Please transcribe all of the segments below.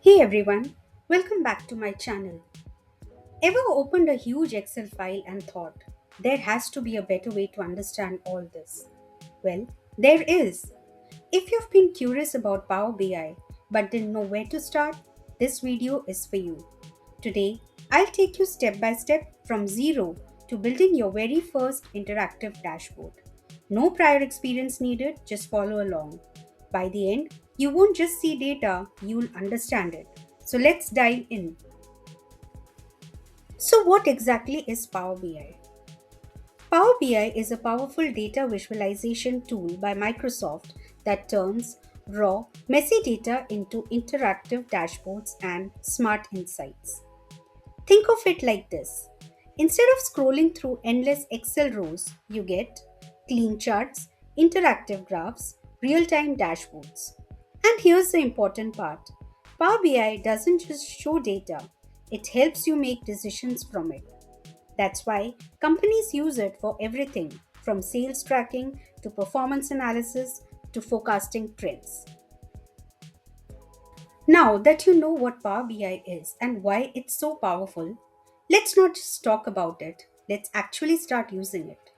Hey everyone, welcome back to my channel. Ever opened a huge Excel file and thought, there has to be a better way to understand all this? Well, there is. If you've been curious about Power BI but didn't know where to start, this video is for you. Today, I'll take you step by step from zero to building your very first interactive dashboard. No prior experience needed, just follow along. By the end, you won't just see data, you'll understand it. So let's dive in. So, what exactly is Power BI? Power BI is a powerful data visualization tool by Microsoft that turns raw, messy data into interactive dashboards and smart insights. Think of it like this: instead of scrolling through endless Excel rows, you get clean charts, interactive graphs, real time dashboards. And here's the important part: Power BI doesn't just show data, it helps you make decisions from it. That's why companies use it for everything from sales tracking to performance analysis to forecasting trends. Now that you know what Power BI is and why it's so powerful, let's not just talk about it, let's actually start using it.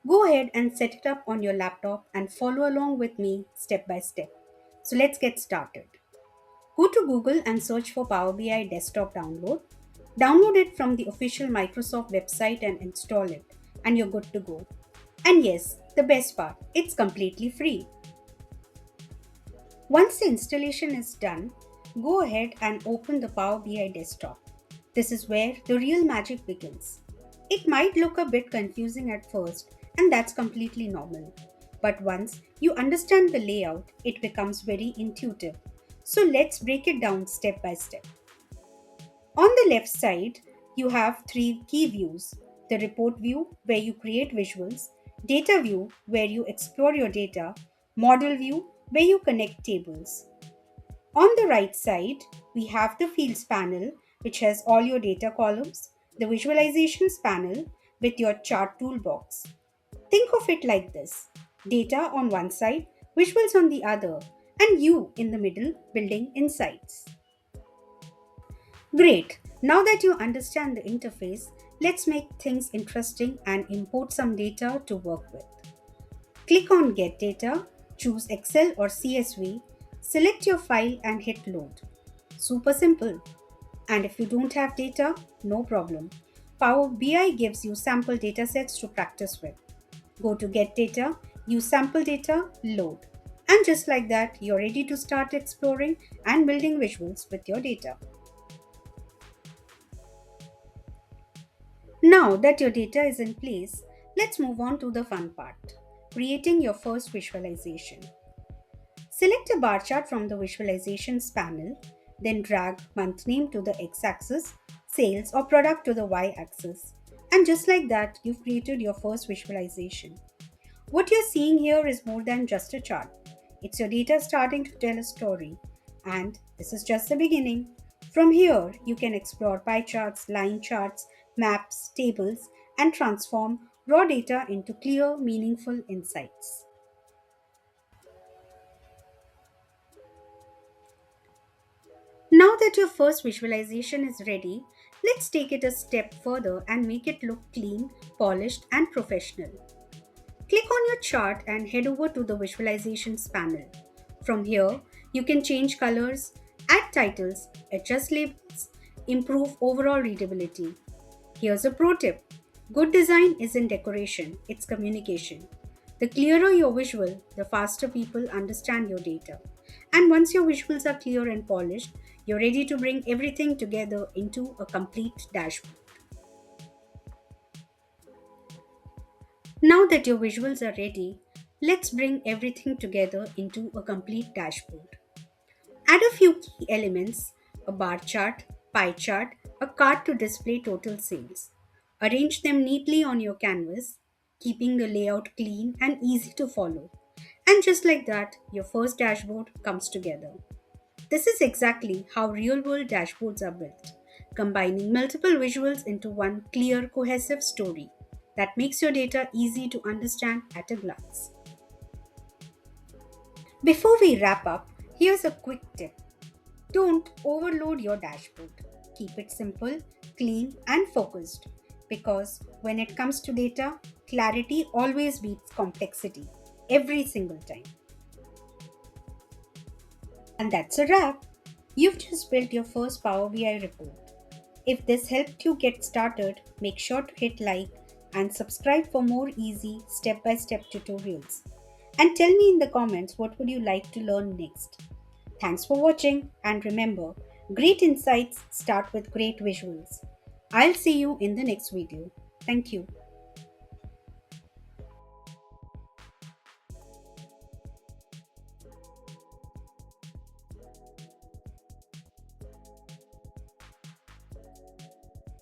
Go ahead and set it up on your laptop and follow along with me step by step. So let's get started. Go to Google and search for Power BI Desktop Download. Download it from the official Microsoft website and install it, and you're good to go. And yes, the best part, it's completely free. Once the installation is done, go ahead and open the Power BI desktop. This is where the real magic begins. It might look a bit confusing at first, and that's completely normal. But once you understand the layout, it becomes very intuitive. So let's break it down step by step. On the left side, you have three key views: the report view, where you create visuals, data view, where you explore your data, model view, where you connect tables. On the right side, we have the Fields panel, which has all your data columns, the Visualizations panel with your chart toolbox. Think of it like this: data on one side, visuals on the other, and you in the middle building insights. Great! Now that you understand the interface, let's make things interesting and import some data to work with. Click on Get Data, choose Excel or CSV, select your file and hit Load. Super simple. And if you don't have data, no problem. Power BI gives you sample datasets to practice with. Go to Get Data, use sample data, load. And just like that, you're ready to start exploring and building visuals with your data. Now that your data is in place, let's move on to the fun part: creating your first visualization. Select a bar chart from the Visualizations panel, then drag month name to the x axis, sales or product to the y axis. And just like that, you've created your first visualization. What you're seeing here is more than just a chart. It's your data starting to tell a story. And this is just the beginning. From here, you can explore pie charts, line charts, maps, tables, and transform raw data into clear, meaningful insights. Now that your first visualization is ready, let's take it a step further and make it look clean, polished, and professional. Click on your chart and head over to the Visualizations panel. From here, you can change colors, add titles, adjust labels, improve overall readability. Here's a pro tip: good design isn't decoration, it's communication. The clearer your visual, the faster people understand your data. And once your visuals are clear and polished, you're ready to bring everything together into a complete dashboard. Now that your visuals are ready, let's bring everything together into a complete dashboard. Add a few key elements: a bar chart, pie chart, a card to display total sales. Arrange them neatly on your canvas, keeping the layout clean and easy to follow. And just like that, your first dashboard comes together. This is exactly how real world dashboards are built, combining multiple visuals into one clear, cohesive story that makes your data easy to understand at a glance. Before we wrap up, here's a quick tip. Don't overload your dashboard. Keep it simple, clean, and focused. Because when it comes to data, clarity always beats complexity every single time. And that's a wrap. You've just built your first Power BI report. If this helped you get started, make sure to hit like and subscribe for more easy step-by-step tutorials. And tell me in the comments what would you like to learn next. Thanks for watching and remember, great insights start with great visuals. I'll see you in the next video. Thank you.